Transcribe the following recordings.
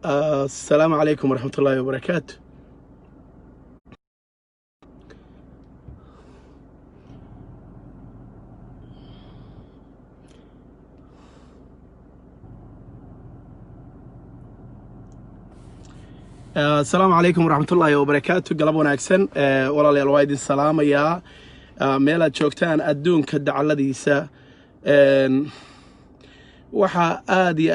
السلام عليكم ورحمة الله وبركاته. السلام عليكم ورحمة الله وبركاته. قلب وناكسن والله الوايد السلام يا ميلا شوكتان أدون كدع الذيسا وحا آدي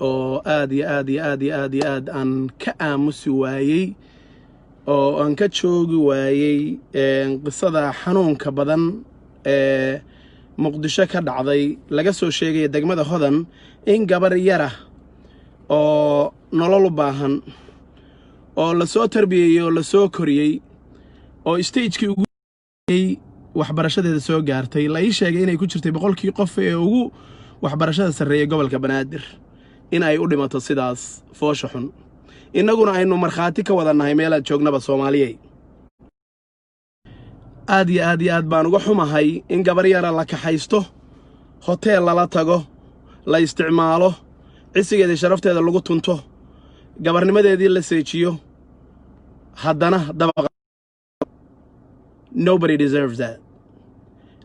أو آدي أن كأمس وايي أو أن كتشوق وايي قصة حنون كبدن مقدشة كدعضي لقصو شيء دقمة هذن إن قبر يره oo nolol u baahan oo la soo tarbiyay oo la soo koriyay oo stage-kii ugu waxbarashadeeda soo gaartay la ii sheegay inay ku jirtay boqolkii qof ee ugu waxbarashada sareeyay gobolka Banaadir in ay u dhimato sidaas foosho xun inaguna aynu marxaati ka wadanahay meel aan joognaba Soomaaliyeey aad baan uga xumahay in gabar yar la kaxaysto hotel la tago la isticmaalo cisigeeda sharafteeda lagu tunto gabarnimadeedii la seejiyo haddana dabaqa nobody deserves that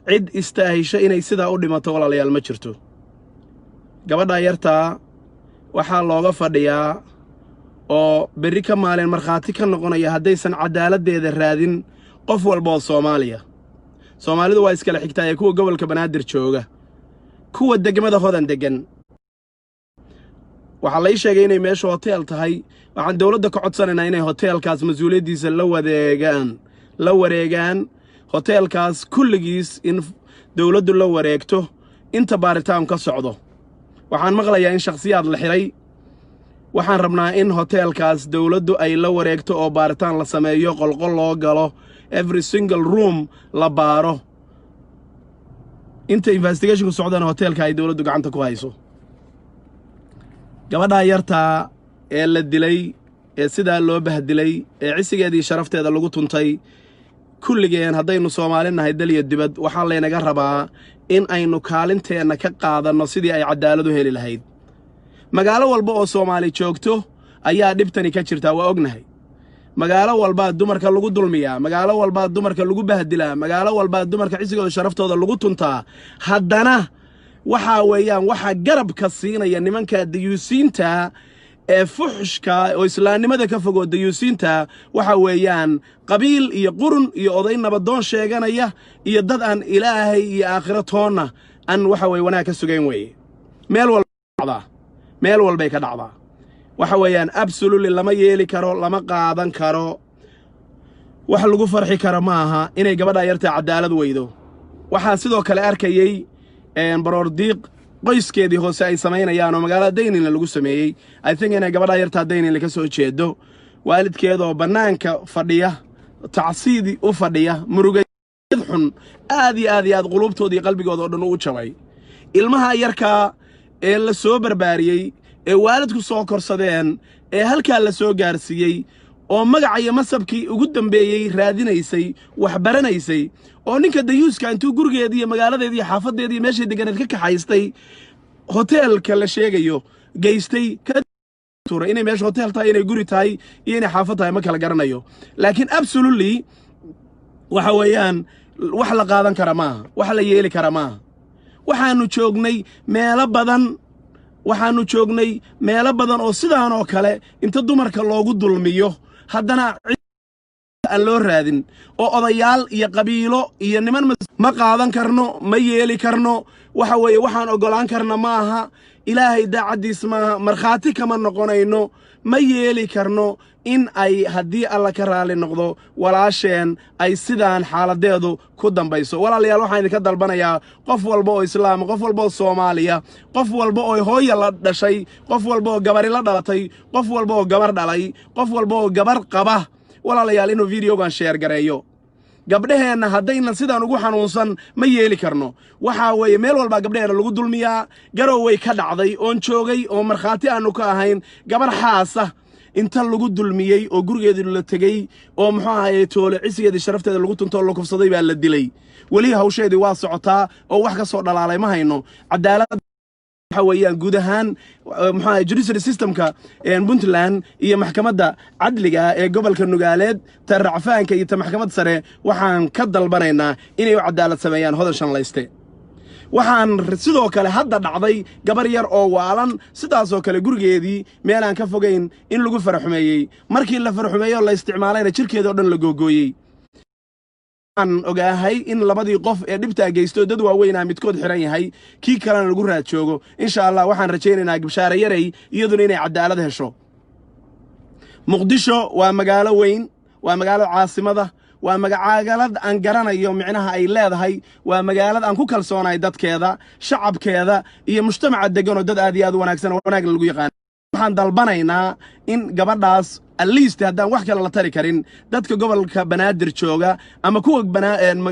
cid istaahisha inay sidaa u dhimato walaalayaal ma jirto gabadha yartaa waxaa looga fadhiyaa oo berri ka maalin marxaati ka noqonaya haddaysan cadaaladeeda raadin qof walba oo Soomaalidu waa iskala xigtaa ee kuwa gobolka Banaadir jooga kuwa degmada hodan degan waxa la sheegay inay meesha hotel tahay waxaan dawladda ka codsanaynaa inay hotelkaas mas'uuliyadiisa la wareegaan hotelkaas kulligiis in dawladdu la wareegto inta baaritaan ka socdo waxaan maqlayaa in shakhsiyaad la xiray waxaan rabnaa in hotelkaas dawladdu ay la wareegto oo baaritaan la sameeyo qolqol loo galo every single room la baaro inta investigation ku socdana hotelka ay dawladdu gacanta ku hayso gabadha yartaa ee la dilay ee sidaa loo bahdilay ee cisigeedii sharafteeda lagu tuntay kulligeen haddaynu Soomaalinahay dal iyo dibad waxaa laynaga rabaa in aynu kaalinteena ka qaadano sidii ay cadaalad u heli lahayd magaalo walba oo Soomaali joogto ayaa dhibtani ka jirta waa ognahay magaalo walba dumarka lagu dulmiyaa magaalo walba dumarka lagu bahdilaa magaalo walba dumarka cisigooda sharaftooda lagu tuntaa haddana waxa weeyaan waxa garabka siinaya nimanka dayuusiinta ee fuxshka oo islaamnimada ka fogo dayuusiinta waxa weeyaan qabiil iyo qurun iyo oday nabadoon sheeganaya iyo dad aan ilaahay iyo aakhiro toona aan waxa weey wanaag ka sugayn weey meel walba ka dhacdaa waxa weeyaan absolutely lama yeeli karo lama qaadan karo wax lagu farxi karo maaha inay gabadha yarta cadaalad weydo waxa sidoo kale arkayay baroor diiq qoyskeedii hoose ay sameynayaan oo magaalada Daynila lagu sameeyay I think inay gabadha yarta Daynila ka soo jeedo waalidkeeda oo banaanka fadhiya tacsiidi u fadhiya murugay xun aad qulubtoodii qalbigooda oo dhan u jabay ilmaha yarka ee la soo barbaariyay ee waalidku soo korsadeen ee halka la soo gaarsiiyay oo magaca iyo masabkii ugu dambeeyay raadinaysay wax baranaysay oo ninka dayuuska intuu gurigeedii iyo magaaladeedii xaafadeedii meeshii deganeed ka kaxaystay hotelka la sheegayo geystay ka tuuray inay meesha hotel tahay inay guri tahay iyo inay xaafad tahay ma kala garanayo laakiin absolutely waxa weeyaan wax la qaadan kara maaha wax la yeeli kara maaha waxaanu joognay meelo badan oo sidaan oo kale inta dumarka loogu dulmiyo haddana aan loo raadin oo odayaal iyo qabiilo iyo niman ma qaadan karno ma yeeli karno waxa weeye waxaan ogolaan karna maaha ilaahay daacadiis maaha marxaati kama noqonayno ma yeeli karno in ay haddii alla ka raali noqdo walaasheen ay sidaan xaaladeedu ku dambayso walaalayaal waxaan idinka dalbanayaa qof walba oo islaam qof walba oo Soomaaliya qof walba oo hooyo la dhashay qof walba oo gabar la dhalatay qof walba oo gabar dhalay qof walba oo gabar qaba walaalayaal inuu videogan share gareeyo gabdhaheena haddayna sidaan ugu xanuunsan ma yeeli karno waxa weeye meel walba gabdhaheena lagu dulmiyaa garoway ka dhacday oon joogay oo marxaati aanu ka ahayn gabar xaasa inta lagu dulmiyay oo gurigeedu la tagay oo muxuu ahaayay toole cisigeedii sharafteeda lagu tunto oo la kufsaday baa la dilay wali hawsheedii waa socotaa oo wax ka soo dhalaalay ma hayno cadaalad وحويان جودهان محا judicial systemka Puntland iyo maxkamadda cadliga ee gobolka Nugaaleed tarcafaanka iyo maxkamad sare waxaan ka dalbanaynaa inay u cadaalad sameeyaan hodan shanlayste waxaan sidoo kale hadda dhacday gabar yar oo waalan sidaas oo kale gurigeedii meel aan ka fogeyn in lagu faraxumeeyay markii la faraxumeeyo la isticmaalayna jirkeeda oo dhan la googooyay aan ogaahay in labadii qof ee dhibta geysto dad waaweyn midkood xiran yahay kii kalena lagu raad joogo insha Allah waxaan rajaynaynaa gabshaare yaray iyaduna inay cadaalad hesho Muqdisho waa magaalo weyn waa magaalo caasimada waa magaalad aan garanayo micnaha ay leedahay waa magaalad aan ku kalsoonahay dadkeeda shacabkeeda iyo mujtamaca degan oo dad aad iyo aad wanaagsan oo wanaag lagu yaqaan waxaan dalbanaynaa in gabadhaas at least haddaan wax kale la tari karin dadka gobolka Banaadir jooga ama kuwa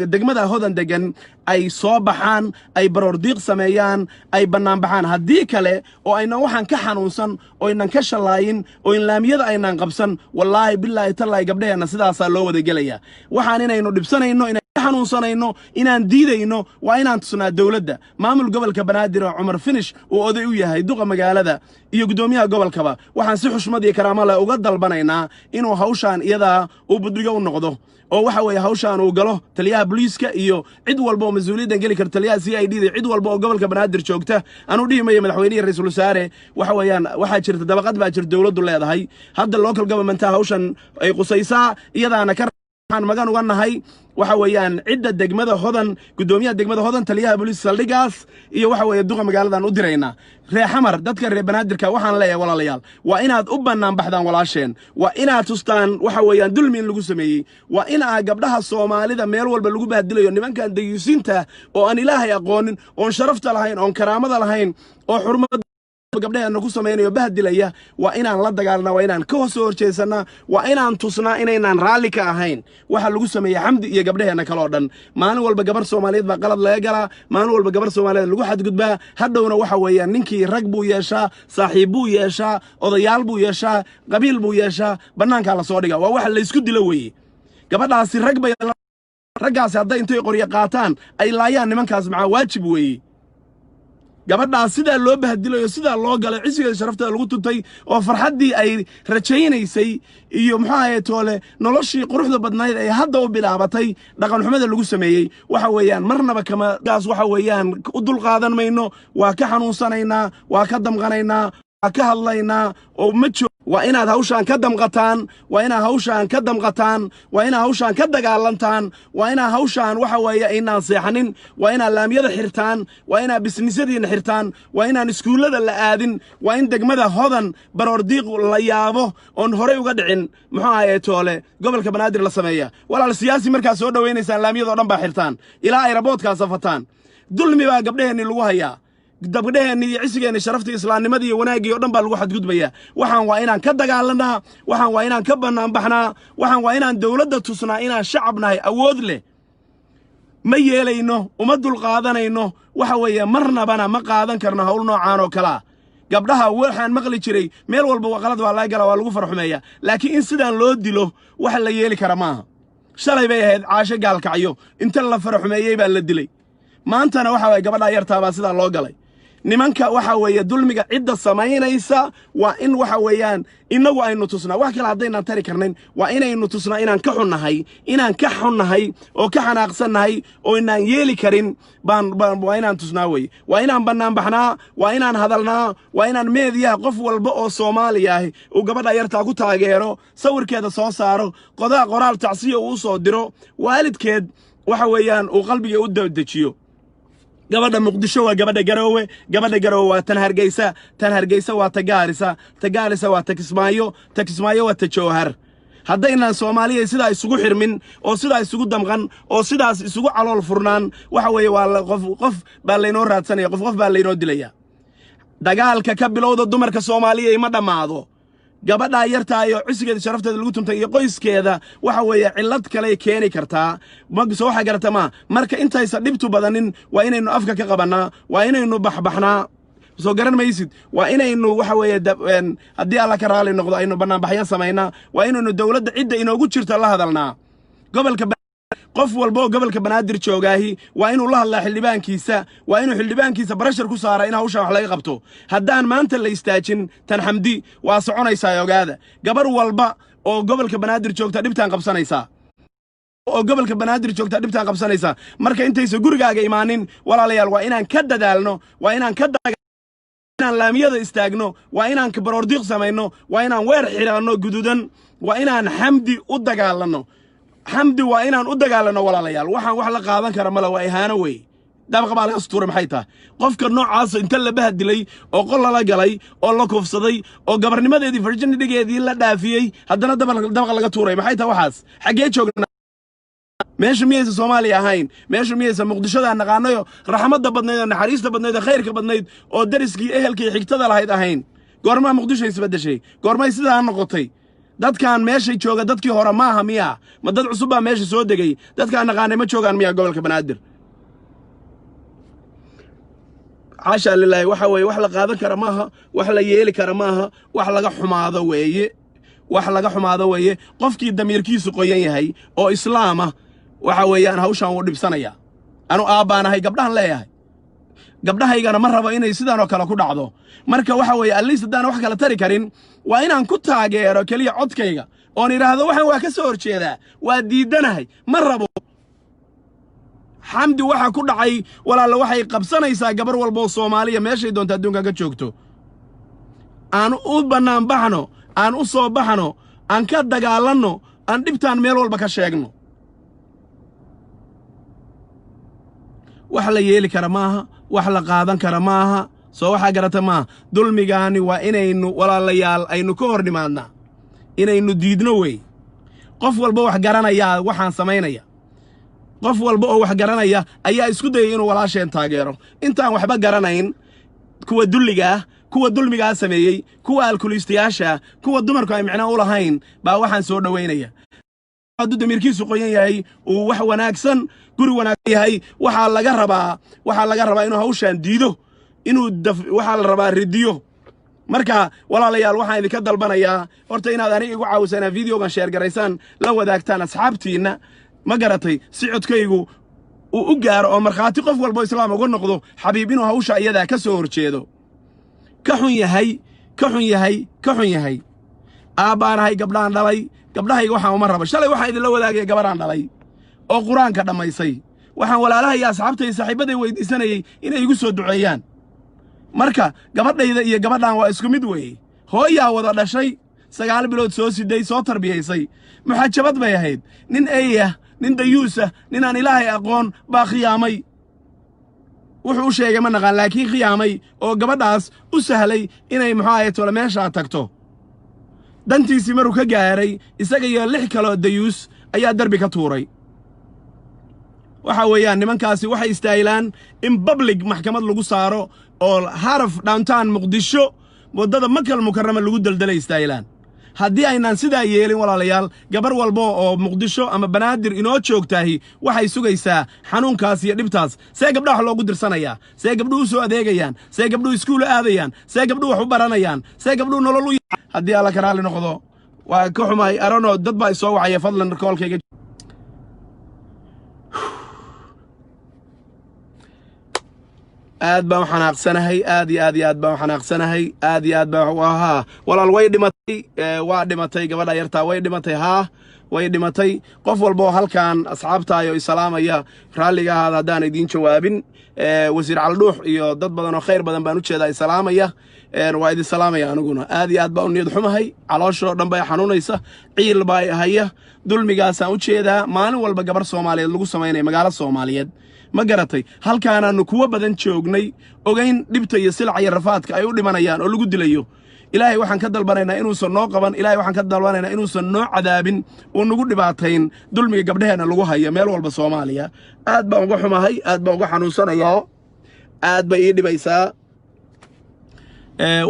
degmada hodan degan ay soo baxaan ay baroordiiq sameeyaan ay banaan baxaan haddii kale oo ayna waxaan ka xanuunsan oo aynan ka shalaayin oo in laamiyada aynan qabsan wallaahi billaahi tallaahi gabdhaheena sidaasaa loo wada gelaya waxaan inaynu dhibsanayno xanuunsanayno inaan diidayno waa inaan tusnaa dawladda maamul gobolka Banaadir oo Cumar Finish oo oday u yahay duqa magaalada iyo gudoomiyaha gobolkaba waxaan si xushmad iyo karaamo leh uga dalbanaynaa inuu hawshan iyada uu budriga u noqdo oo waxa weeye hawshan uu galo taliyaha booliiska iyo cid walba oo mas'uuliyadda gali karta taliyaha CID cid walba oo gobolka Banaadir joogta aanu dhiimayo madaxweynaha ra'iisul wasaare waxa weeyaan waxa jirta dabaqad baa jirta dawladdu leedahay hadda local government hawshan ay qusaysaa iyadaana ka waxaan magan uga nahay waxa weeyaan cidda degmada hodan gudoomiyaha degmada hodan taliyaha booliiska saldhigaas iyo waxa weeye duqa magaaladan u dirayna reexamar dadka reer Banaadirka waxaan leeyahay walaalayaal waa inaad u banaan baxdaan walaasheen waa inaad tustaan waxa weeyaan dulmi in lagu sameeyay waa in gabdhaha Soomaalida meel walba lagu baadilayo nimankan dayuusinta oo aan Ilaahay aqoonin oo sharafta lahayn oo karaamada lahayn oo xurmad gabdhaha ku sameeyo bahdilaya waa inaan la dagaalna waa inaan ka hoos horjeesana waa inaan tusnaa inaynan raali ka ahayn waxa lagu sameeyay xamdi iyo gabdhaheena kala oo dhan maalin walba gabar Soomaaliyeed baa qalad laga galaa maalin walba gabar Soomaaliyeed lagu xadgudbaa hadhowna waxa weeyaan ninkii rag buu yeeshaa saaxiib buu yeeshaa odayaal buu yeeshaa qabiil buu yeeshaa banaanka la soo dhigaa waa wax la isku dilo weeye gabadhaasi raggaasi hadday intay qoriyo qaataan ay laayaan nimankaas maxaa waajib weeye gabadhaas sida loo bahdilayo sida loo galay cisigeeda sharafteeda lagu tuntay oo farxadii ay rajaynaysay iyo maxaa toole noloshii quruxda badnayd ay hadda u bilaabatay dhaqan xumada lagu sameeyay waxa weeyaan marnaba kama gaas waxa weeyaan u dul qaadan mayno waa ka xanuunsanaynaa waa ka damqanaynaa waa ka hadlaynaa oo ma waa inaad hawshan ka damqataan waa inaad hawshan ka damqataan waa inaad hawshan ka dagaalantaan waa inaad hawshan waxa weeye inaan seexanin waa inaad laamiyada xirtaan waa inaad bisnisadiina xirtaan waa inaan iskuulada la aadin waa in degmada hodan baroordiiq la yaabo oon horey uga dhicin muxuu ahaayay toole gobolka Banaadir la sameeya walaal siyaasi markaa soo dhaweynaysan laamiyada oo dhan baa xirtaan ilaa ay raboodkaas safataan dulmi baa gabdhaheeni lagu hayaa gabdhaheeni iyo cisigeeni sharafta islaamnimada iyo wanaagii oo dhan baa lagu xadgudbaya waxaan waa inaan ka dagaalanaa waxaan waa inaan ka banaan baxnaa waxaan waa inaan dawladda tusnaa inaan shacabnahay awood leh ma yeelayno uma dul qaadanayno waxa weeye marnabana ma qaadan karno hawl noocaan oo kala gabdhaha waxaan maqli jiray meel walba waqalad waa laga galaa waa lagu farxumeeyaa laakiin in sidaan loo dilo wax la yeeli kara maaha shalay bay ahayd caasho gaalkacyo inta la farxumeeyay baa la dilay maantana waxa way gabadha yartaa baa sida loo galay nimanka waxa weeye dulmiga cidda samaynaysa waa in waxa weeyaan inagu aynu tusnaa wax kale haddaynaan tari karnayn waa inaynu tusnaa inaan ka xunnahay oo ka xanaaqsannahay oo inaan yeeli karin waa inaan tusnaa wey waa inaan bannaan baxnaa waa inaan hadalnaa waa inaan meediyaha qof walba oo Soomaali ah uu gabadha yartaa ku taageero sawirkeeda soo saaro qoraal tacsiyo uu soo diro waalidkeed waxa weeyaan uu qalbiga u dadejiyo gabadha Muqdisho waa gabadha Garowe waa tan Hargeysa waa Tagaarisa waa Kismaayo waa Jowhar haddaynan Soomaaliya sida isugu xirmin oo sida isugu damqan oo sidaas isugu calool furnaan waxa weeye waa qof baa leeno raadsanaya qof baa leeno dilaya dagaalka ka bilowda dumarka Soomaaliya ma dhamaado gabadha yartaayo cisigeeda sharafteeda lagu tuntay iyo qoyskeeda waxa weeye cilad kale keeni kartaa ma soo waxa garata marka intaysa dhibtu badanin waa inaynu afka ka qabanaa waa inaynu baxbaxnaa soo garan maysid waa inaynu waxa weeye haddii alla ka raali noqdo aynu banaan baxyo sameynaa waa inaynu dawladda cidda inoogu jirta la hadalnaa gobolka qof walba oo gobolka banaadir joogaahi waa inuu la hadlaa xildhibaankiisa waa inuu xildhibaankiisa barashar ku saara in hawshan wax laga qabto haddaan maanta la istaajin tan xamdi waa soconaysaa ogaada gabar walba oo gobolka banaadir joogta dhibtaan qabsanaysaa oo gobolka banaadir joogta dhibtaan qabsanaysaa marka intaysa gurigaaga imaanin walaalayaal waa inaan ka dadaalno waa inaan ka inaan laamiyada istaagno waa inaan baroordiiq samayno waa inaan weer xiraanno gududan waa inaan xamdi u dagaalanno xamdi waa inaan u dagaalanno walaalayaal waxaan wax la qaadan kara mala waa ihaano wey dabaqa baa laga sutuuray maxay tahay qofka noocaas inta la bahadilay oo qol lala galay oo la kufsaday oo gabarnimadeedii virginitygeedii la dhaafiyey haddana dabaqa laga tuuray maxay tahay waxaas xaggee joognaa meesha miyaysa Soomaaliya ahayn meesha miyaysa Muqdishada naqaanayo raxmadda badnayd oo naxariista badnayd oo khayrka badnayd oo dariskii ehelkii xigtada lahayd ahayn goorma Muqdisho isbedeshay goorma sidaa noqotay dadkan meesha jooga dadkii hore ma aha miya ma dad cusub baa meesha soo degay dadkaan naqaanay ma joogaan miya gobolka banaadir caasha lillahi waxa way wax la qaadan kara maaha wax la yeeli kara maaha wax laga xumaado weeye wax laga xumaado weeye qofkii damiirkiisu qoyan yahay oo islaama waxa weeyaan hawshan uu dhibsanaya anu aabaanahay gabdhahan leeyahay gabdhahaygana ma rabo inay sidaan oo kale ku dhacdo marka waxa weeye at least hadaan wax kala tari karin waa inaan ku taageero kaliya codkayga oo iraahdo waxaan waa ka soo horjeedaa waa diidanahay ma rabo xamdi waxa ku dhacay walaalo waxay qabsanaysaa gabar walba oo Soomaaliya meeshay doonto adduunka ka joogto aan u banaan baxno aan u soo baxno aan ka dagaalanno aan dhibtaan meel walba ka sheegno wax la yeeli kara maaha wax la qaadan kara maaha soo waxa garata maaha dulmigaani waa inaynu walaalayaal aynu ka hor dhimaadnaa inaynu diidno wey qof walba wax garanaya waxaan samaynaya qof walba oo wax garanaya ayaa isku dayay inuu walaasheen taageero intaan waxba garanayn kuwa dulmiga sameeyay kuwa alkuliistayaasha kuwa dumarku ay macna u lahayn baa waxaan soo dhaweynaya hadduu damirkiisu qoyan yahay uu wax wanaagsan guri wanaagsan yahay waxa laga rabaa inuu hawshan diido inuu waxa la rabaa ridiyo marka walaalayaal waxaan idinka dalbanayaa horta inaad aniga igu caawisana videogan share garaysaan la wadaagtaan asxaabtiina ma garatay si codkaygu uu u gaaro oo marxaati qof walba islaam uga noqdo xabiib inuu hawsha iyada ka soo horjeedo ka xun yahay aabaanahay gabdhaan dhalay gabdhahayga waxaan uma rabo shalay waxaan idin la wadaagay gabaraan dhalay oo quraanka dhamaysay waxaan walaalaha iyo asxaabtay saaxiibaday weydiisanayay inay igu soo duceeyaan marka gabadhayda iyo gabadhaan waa isku mid weeye hooyaa wada dhashay 9 bilood soo siday soo tarbiyaysay muxajabad bay ahayd nin eeyah nin dayuusa nin aan ilaahay aqoon baa khiyaamay wuxuu sheegay ma naqaan laakiin khiyaamay oo gabadhaas u sahlay inay muxaayatoola meesha tagto dantiisii maruu ka gaaray isaga iyo 6 kale dayuus ayaa darbi ka tuuray waxa weeyaan nimankaasi waxay istaayilaan in public maxkamad lagu saaro oo haraf downtown Muqdisho wadada Makal Mukarrama lagu daldalay istaayilaan haddii aynaan sidaa yeelin walaalayaal gabar walba oo Muqdisho ama Banaadir inoo joogtaahi waxay sugaysaa xanuunkaas iyo dhibtaas see gabdhaha loogu dirsanayaa see gabdhuhu u soo adeegayaan see gabdhuhu iskuul aadayaan see gabdhuhu wax u baranayaan see gabdhuhu nolol u haddii alla karaali noqdo waa ka xumahay arono dad baa soo wacaya fadlan koolkayga aad baan xanaaqsanahay aad baan xanaaqsanahay aad baan waha walaal way dhimatay gabadha yartaa way dhimatay qof walba halkaan asxaabtaayo islaamaya raaliga ahaada hadaan idin jawaabin wasiir Caldhuux iyo dad badan oo khayr badan baan u jeedaa islaamaya waa idin salaamaya aniguna aad baan niyad xumahay caloosho dhan bay xanuunaysa ciil baa haya dulmigaas aan u jeedaa maalin walba gabar Soomaaliyeed lagu sameeyay magaalo Soomaaliyeed ma garatay halkaanaanu kuwa badan joognay ogeyn dhibta iyo silca iyo rafaadka ay u dhimanayaan oo lagu dilayo ilaahay waxaan ka dalbanaynaa inuusan noo qaban ilaahay waxaan ka dalbanaynaa inuusan noo cadaabin oo nagu dhibaatayn dulmiga gabdhaheena lagu hayo meel walba Soomaaliya aad baan uga xumahay aad baan uga xanuunsanayaa aad bay ii dhibaysaa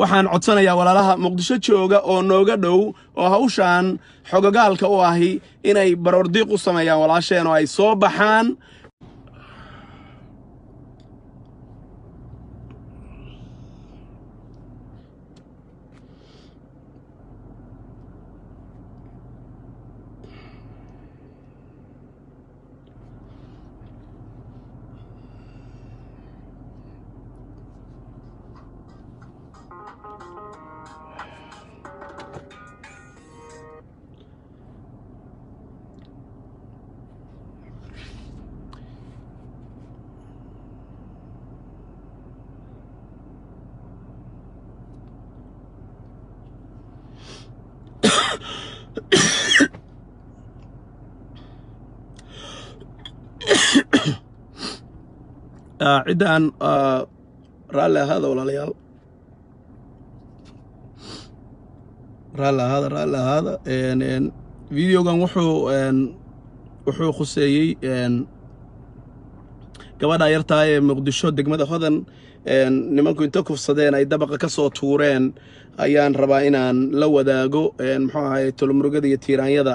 waxaan codsanayaa walaalaha Muqdisho jooga oo nooga dhow oo hawshan xogogaalka u ahi inay baroordiiq u sameeyaan walaasheen oo ay soo baxaan عدة أن رالي هذا ولا ليال رالي هذا إن فيديو كان وحو خسيي إن gabadha yartaa ee Muqdisho degmada Hodan nimanku inta kufsadeen ay dabaqa ka soo tuureen ayaan rabaa inaan la wadaago muxuu ahaay tolmurugada iyo tiiraanyada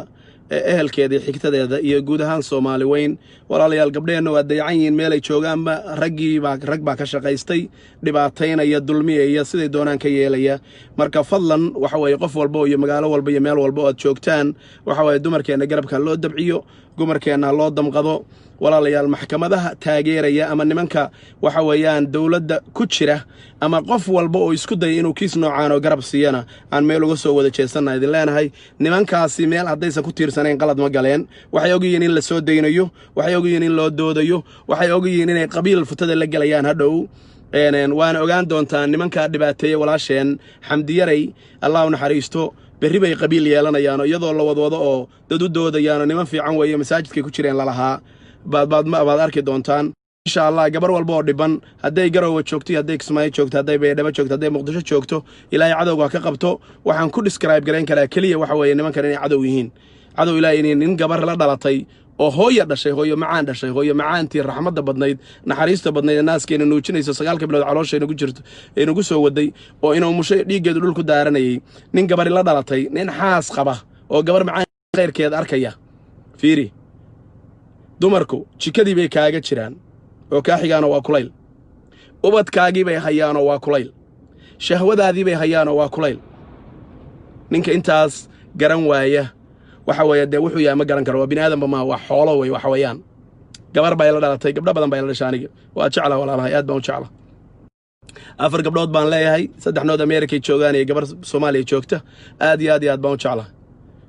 ehelkeeda xigtadeeda iyo guud ahaan Soomaali weyn walaalayaal gabdheena waa dayacan yihiin meel ay joogaan rag baa ka shaqaystay dhibaataynaya dulmiyaya siday doonaan ka yeelaya marka fadlan waxa way qof walba iyo magaalo walba iyo meel walba oo joogtaan waxa way dumarkeena garabka loo dabciyo dumarkeena loo damqado walaalayaal maxkamadaha taageeraya ama nimanka waxa weeyaan dawladda ku jira ama qof walba oo isku day inuu kiis noocaan oo garab siiyana aan meel uga soo wada jeesanahay idin leenahay nimankaasi meel haddaysan ku tiirsaneen qalad ma galeen waxay ogyihiin in la soo deynayo waxay ogyihiin in loo doodayo waxay ogyihiin inay qabiil futada la galayaan hadhow waana ogaan doontaan nimanka dhibaateeyay walaasheen Xamdiyaray Allah u naxariisto berri bay qabiil yeelanayaan iyadoo la wadwado oo dad u doodayaan niman fiican weeye masaajidka ku jireen la lahaa baad arki doontaan insha Allah gabar walba oo dhiban haday Garowe joogto haday Kismaayo joogto haday Baydhabo joogto haday Muqdisho joogto ilaahay cadowga ka qabto waxaan ku describe gareyn karaa kaliya waxa weeye nimankan inay cadow yihiin cadow ilaahay in gabar la dhalatay oo hooyo dhashay hooyo macaan dhashay hooyo macaantii raxmadda badnayd naxariista badnayd naaskeena nuujinayso 9 bilood caloosheena ku jirto inagu soo waday oo inuu mushay dhiigeedu dhulku daaranayay nin gabar la dhalatay nin xaas qaba oo gabar macaan qeyrkeed arkaya fiiri dumarku jikadii bay kaaga jiraan oo ka xigaana waa kulayl ubadkaagii bay hayaan oo waa kulayl shahwadaadii bay hayaan oo waa kulayl ninka intaas garan waaya waxa weeye de wuxuu yahay ma garan karo waa bini'aadam ma wax xoolo way waxa weeyaan gabar bay la dhalatay gabdho badan bay la dhashaaniga waa jecla walaalahay aad baan u jecla afar gabdhood baan leeyahay saddexnood America joogaan iyo gabar Soomaaliya joogta aad iyo aad baan u jecla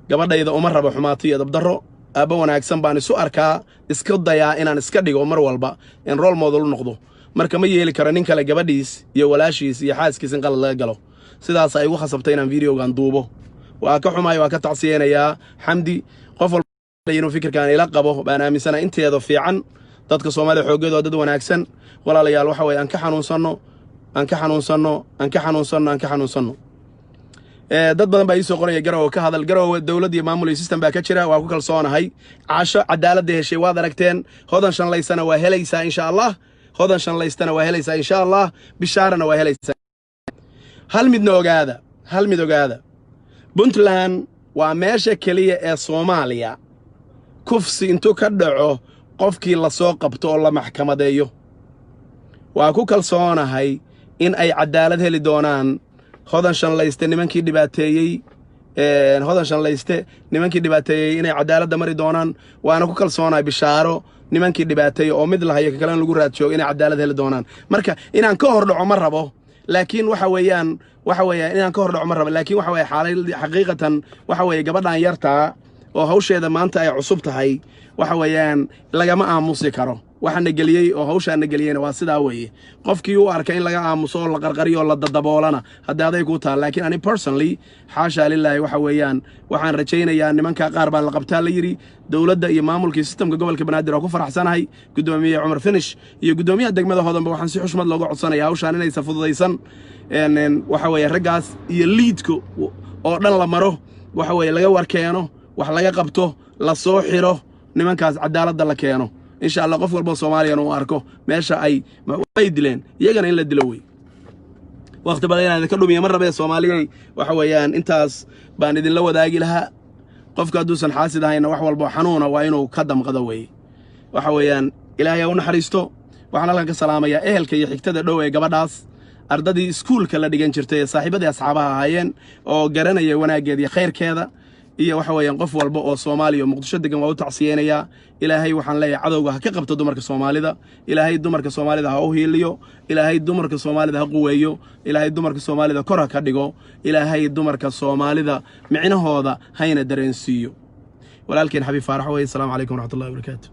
gabadhayda uma rabo xumaato iyo dabdaro aba wanaagsan baan isu arkaa iska dayaa inaan iska dhigo mar walba in role model noqdo marka ma yeeli karo nin kale gabadhiis iyo walaashiis iyo xaaskiis in qalad laga galo sidaas ay ugu khasabtay inaan videogan duubo waa ka xumaay waa ka tacsiyeynaya Xamdi qof walba inuu fikirkan ila qabo baan aaminsana inteedo fiican dadka Soomaaliya xoogooda dad wanaagsan walaalayaal waxa way aan ka xanuunsano dad badan baa soo qoraya Garowe ka hadal Garowe dawladda iyo maamul system baa ka jira waa ku kalsoonahay caasho cadaaladda heshay waad aragteen Hodan shanlaysana waa helaysaa insha Allah Hodan shanlaystana waa helaysaa insha Allah bishaarana waa helaysaa hal mid ogaada Puntland waa meesha kaliya ee Soomaaliya kufsi intuu ka dhaco qofkii la soo qabto oo la maxkamadeeyo waa ku kalsoonahay in ay cadaalad heli doonaan Hodan shanlayste nimankii dhibaateeyay inay cadaalad mari doonaan waana ku kalsoonahay bishaaro nimankii dhibaateeyay oo mid lahayo kale lagu raadjo inay cadaalad heli doonaan marka inaan ka hor dhaco ma rabo laakiin waxa weeyaan inaan ka hor dhaco ma rabo laakiin waxa weey xaqiiqatan waxa weey gabadhan yartaa oo hawsheeda maanta ay cusub tahay waxa weeyaan lagama aamusi karo waxaana geliyay oo hawshaana geliyayna waa sidaa weeye qofkii uu arkay in laga aamuso la qarqariyo la dadaboolana hadaaday ku taal laakiin ani personally xaasha lillahi waxa weeyaan waxaan rajaynayaa nimanka qaar baa la qabtaa la yiri dawladda iyo maamulka systemka gobolka Banaadir oo ku faraxsanahay gudoomiye Cumar Finish iyo gudoomiyaha degmada Hodanba waxaan si xushmad looga codsanayaa hawshaan inay safudaysan waxa weeye ragaas iyo leadku oo dhan la maro waxa weeye laga warkeeno wax laga qabto la soo xiro nimankaas cadaaladda la keeno insha Allah qof walba Soomaaliyan uu arko meesha ay dileen iyagana in la dilo way waqti badan inaan ka dhumiyo mar rabay Soomaaliyay waxa weeyaan intaas baan idin la wadaagi lahaa qofka duusan xaasid ahayna wax walba xanuuna waa inuu ka damqado way waxa weeyaan Ilaahay uu naxariisto waxaan halkan ka salaamayaa ehelka iyo xigtada dhow ee gabadhaas ardadii iskuulka la dhigan jirtay saaxiibadii asxaabaha ahaayeen oo garanaya wanaageed iyo khayrkeeda iyo waxa weeyaan qof walba oo Soomaaliya Muqdisho degan waa u tacsiyeynaya Ilaahay waxaan leeyahay cadowga ha ka qabto dumarka Soomaalida Ilaahay dumarka Soomaalida ha u hiiliyo Ilaahay dumarka Soomaalida ha quweeyo Ilaahay dumarka Soomaalida kor ha ka dhigo Ilaahay dumarka Soomaalida micnahooda hayna dareensiiyo walaalkeen Xabiib Faarax way salaamu calaykum wa rahmatullahi wa barakaatuh